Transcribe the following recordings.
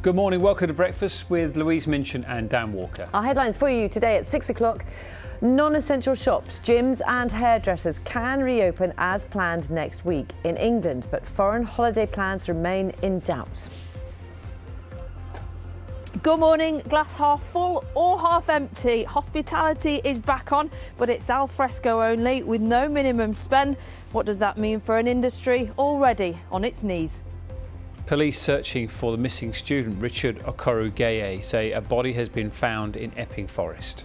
Good morning, welcome to Breakfast with Louise Minchin and Dan Walker. Our headlines for you today at 6 o'clock. Non-essential shops, gyms and hairdressers can reopen as planned next week in England, but foreign holiday plans remain in doubt. Good morning. Glass half full or half empty. Hospitality is back on, but it's al fresco only with no minimum spend. What does that mean for an industry already on its knees? Police searching for the missing student Richard Okorugeye say a body has been found in Epping Forest.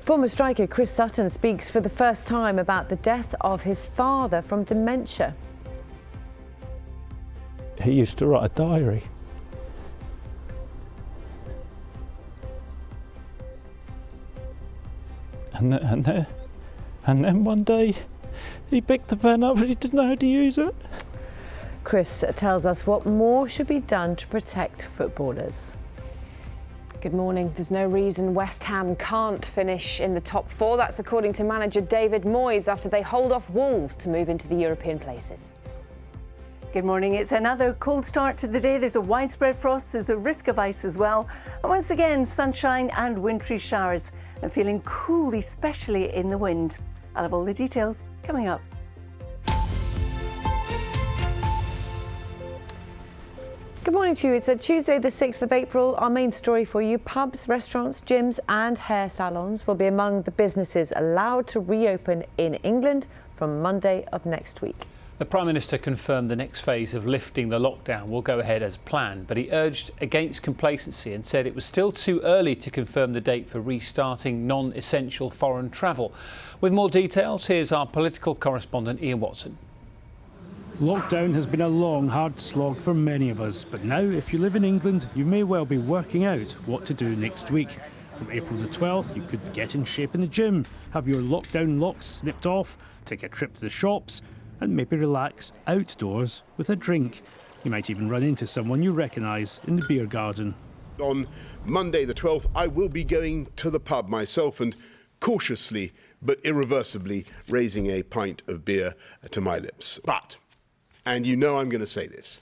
Former striker Chris Sutton speaks for the first time about the death of his father from dementia. He used to write a diary. And then one day he picked the pen up and he didn't know how to use it. Chris tells us what more should be done to protect footballers. Good morning. There's no reason West Ham can't finish in the top four. That's according to manager David Moyes after they hold off Wolves to move into the European places. Good morning. It's another cold start to the day. There's a widespread frost. There's a risk of ice as well. And once again, sunshine and wintry showers. And feeling cool, especially in the wind. I'll have all the details coming up. Good morning to you. It's a Tuesday, the 6th of April. Our main story for you: pubs, restaurants, gyms and hair salons will be among the businesses allowed to reopen in England from Monday of next week. The Prime Minister confirmed the next phase of lifting the lockdown will go ahead as planned, but he urged against complacency and said it was still too early to confirm the date for restarting non-essential foreign travel. With more details, here's our political correspondent Ian Watson. Lockdown has been a long, hard slog for many of us, but now if you live in England, you may well be working out what to do next week. From April the 12th, you could get in shape in the gym, have your lockdown locks snipped off, take a trip to the shops, and maybe relax outdoors with a drink. You might even run into someone you recognise in the beer garden. On Monday the 12th, I will be going to the pub myself and cautiously but irreversibly raising a pint of beer to my lips. But, and you know I'm going to say this,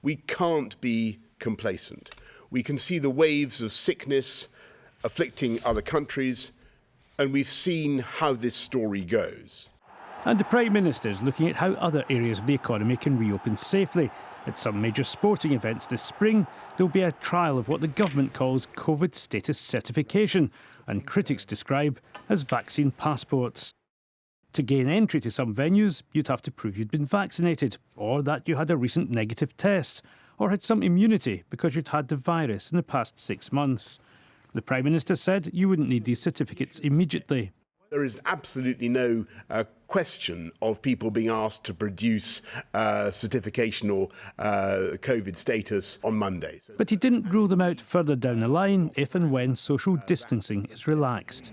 we can't be complacent. We can see the waves of sickness afflicting other countries, and we've seen how this story goes. And the Prime Minister is looking at how other areas of the economy can reopen safely. At some major sporting events this spring, there'll be a trial of what the government calls COVID status certification, and critics describe as vaccine passports. To gain entry to some venues, you'd have to prove you'd been vaccinated, or that you had a recent negative test, or had some immunity because you'd had the virus in the past 6 months. The Prime Minister said you wouldn't need these certificates immediately. There is absolutely no question of people being asked to produce certification or COVID status on Monday. But he didn't rule them out further down the line if and when social distancing is relaxed.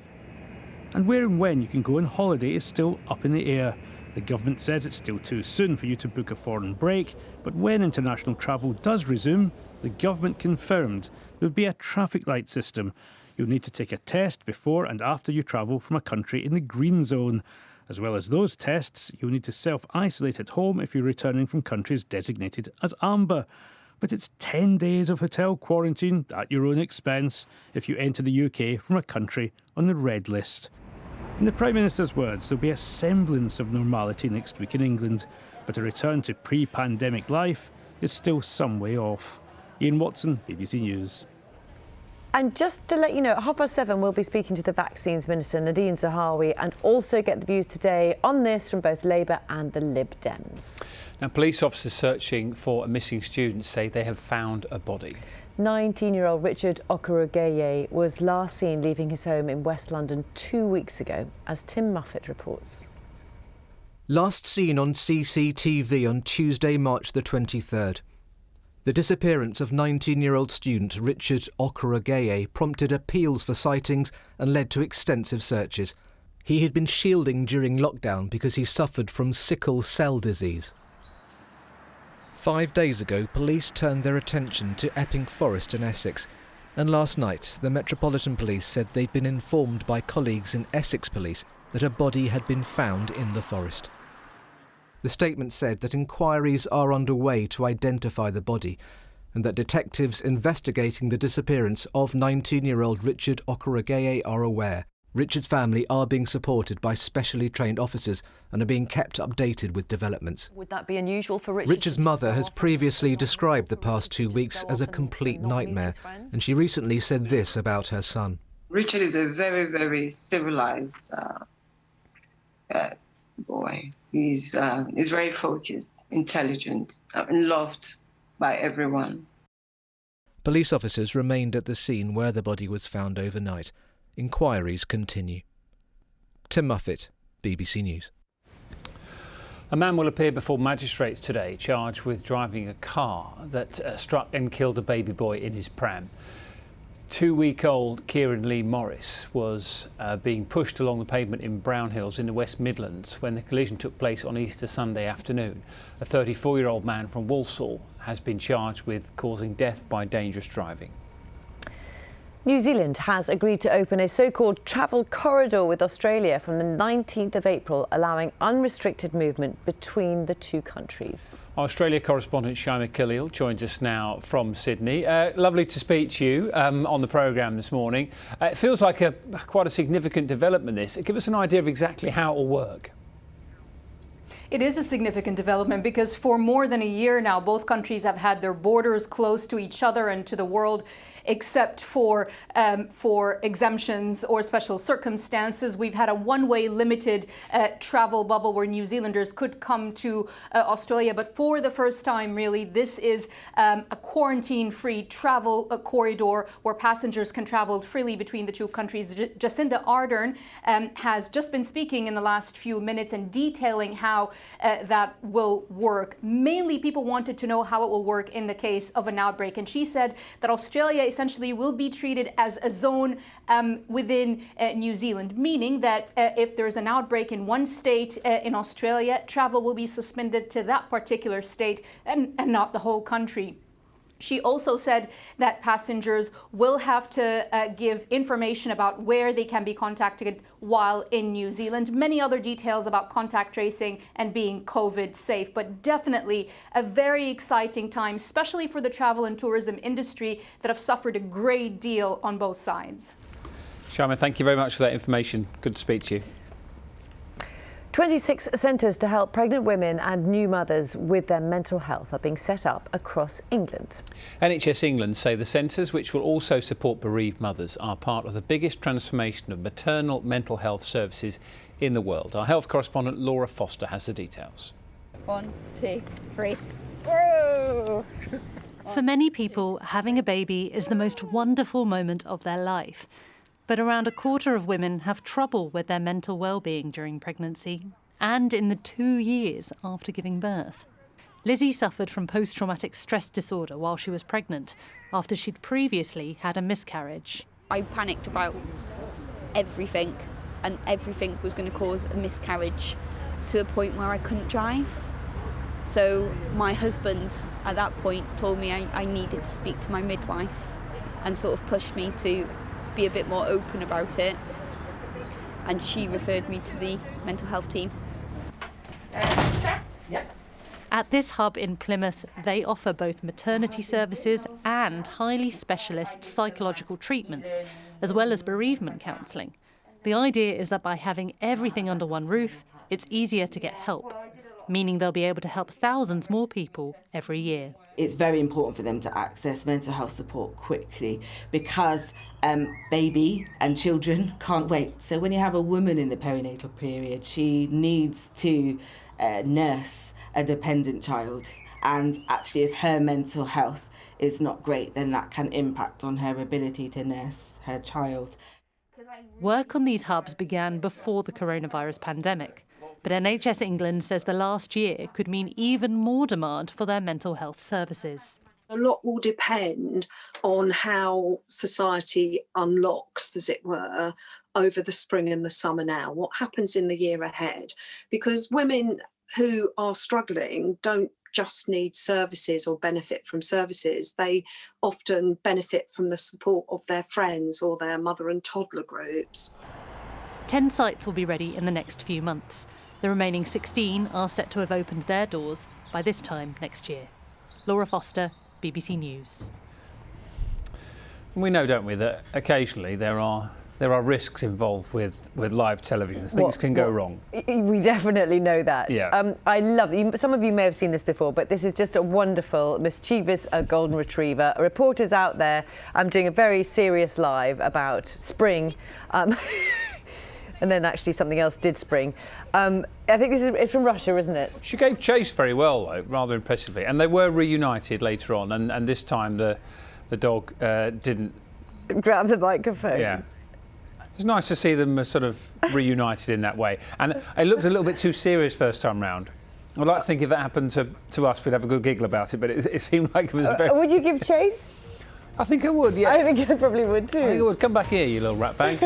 And where and when you can go on holiday is still up in the air. The government says it's still too soon for you to book a foreign break, but when international travel does resume, the government confirmed there'll be a traffic light system. You'll need to take a test before and after you travel from a country in the green zone. As well as those tests, you'll need to self-isolate at home if you're returning from countries designated as amber. But it's 10 days of hotel quarantine at your own expense if you enter the UK from a country on the red list. In the Prime Minister's words, there'll be a semblance of normality next week in England, but a return to pre-pandemic life is still some way off. Ian Watson, BBC News. And just to let you know, at 7:30 we'll be speaking to the Vaccines Minister Nadine Zahawi and also get the views today on this from both Labour and the Lib Dems. Now, police officers searching for a missing student say they have found a body. 19-year-old Richard Okorugeye was last seen leaving his home in West London 2 weeks ago, as Tim Muffet reports. Last seen on CCTV on Tuesday, March the 23rd. The disappearance of 19-year-old student Richard Okorugeye prompted appeals for sightings and led to extensive searches. He had been shielding during lockdown because he suffered from sickle cell disease. 5 days ago, police turned their attention to Epping Forest in Essex, and last night the Metropolitan Police said they'd been informed by colleagues in Essex Police that a body had been found in the forest. The statement said that inquiries are underway to identify the body, and that detectives investigating the disappearance of 19-year-old Richard Okorogeye are aware. Richard's family are being supported by specially trained officers and are being kept updated with developments. Would that be unusual for Richard? Richard's mother has previously described the past 2 weeks as a complete nightmare, and she recently said this about her son. Richard is a very, very civilized boy. He's very focused, intelligent, and loved by everyone. Police officers remained at the scene where the body was found overnight. Inquiries continue. Tim Muffet, BBC News. A man will appear before magistrates today charged with driving a car that struck and killed a baby boy in his pram. 2-week-old Kieran Lee Morris was being pushed along the pavement in Brownhills in the West Midlands when the collision took place on Easter Sunday afternoon. A 34-year-old man from Walsall has been charged with causing death by dangerous driving. New Zealand has agreed to open a so-called travel corridor with Australia from the 19th of April, allowing unrestricted movement between the two countries. Australia correspondent Shaima Khalil joins us now from Sydney. Lovely to speak to you on the programme this morning. It feels like quite a significant development, this. Give us an idea of exactly how it will work. It is a significant development because for more than a year now, both countries have had their borders closed to each other and to the world, except for exemptions or special circumstances. We've had a one-way limited travel bubble where New Zealanders could come to Australia. But for the first time, really, this is a quarantine-free travel corridor where passengers can travel freely between the two countries. Jacinda Ardern has just been speaking in the last few minutes and detailing how that will work. Mainly, people wanted to know how it will work in the case of an outbreak. And she said that Australia essentially will be treated as a zone within New Zealand, meaning that if there's an outbreak in one state in Australia, travel will be suspended to that particular state and not the whole country. She also said that passengers will have to give information about where they can be contacted while in New Zealand. Many other details about contact tracing and being COVID safe, but definitely a very exciting time, especially for the travel and tourism industry that have suffered a great deal on both sides. Shaima, thank you very much for that information. Good to speak to you. 26 centres to help pregnant women and new mothers with their mental health are being set up across England. NHS England say the centres, which will also support bereaved mothers, are part of the biggest transformation of maternal mental health services in the world. Our health correspondent Laura Foster has the details. 1, 2, 3. Whoa! For many people, having a baby is the most wonderful moment of their life. But around a quarter of women have trouble with their mental well-being during pregnancy and in the 2 years after giving birth. Lizzie suffered from post-traumatic stress disorder while she was pregnant after she'd previously had a miscarriage. I panicked about everything, and everything was going to cause a miscarriage to the point where I couldn't drive. So my husband at that point told me I needed to speak to my midwife and sort of pushed me to be a bit more open about it, and she referred me to the mental health team. At this hub in Plymouth, they offer both maternity services and highly specialist psychological treatments, as well as bereavement counselling. The idea is that by having everything under one roof, it's easier to get help, meaning they'll be able to help thousands more people every year. It's very important for them to access mental health support quickly because baby and children can't wait. So when you have a woman in the perinatal period, she needs to nurse a dependent child. And actually, if her mental health is not great, then that can impact on her ability to nurse her child. Work on these hubs began before the coronavirus pandemic. But NHS England says the last year could mean even more demand for their mental health services. A lot will depend on how society unlocks, as it were, over the spring and the summer now. What happens in the year ahead? Because women who are struggling don't just need services or benefit from services. They often benefit from the support of their friends or their mother and toddler groups. 10 sites will be ready in the next few months. The remaining 16 are set to have opened their doors by this time next year. Laura Foster, BBC News. We know, don't we, that occasionally there are risks involved with live television. Things can go wrong. We definitely know that. Yeah. I love it. Some of you may have seen this before, but this is just a wonderful, mischievous golden retriever. Reporters out there doing a very serious live about spring. And then actually something else did spring. I think it's from Russia, isn't it? She gave chase very well, though, rather impressively. And they were reunited later on. And this time the dog didn't grab the microphone. Yeah. It's nice to see them sort of reunited in that way. And it looked a little bit too serious first time round. I'd like to think if that happened to us, we'd have a good giggle about it, but it seemed like it was very... Would you give chase? I think I would, yeah. I think I probably would too. I think I would. Come back here, you little rat bag.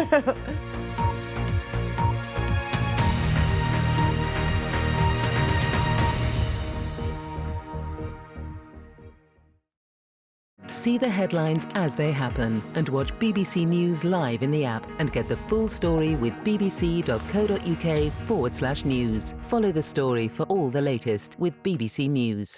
See the headlines as they happen and watch BBC News live in the app and get the full story with bbc.co.uk/news. Follow the story for all the latest with BBC News.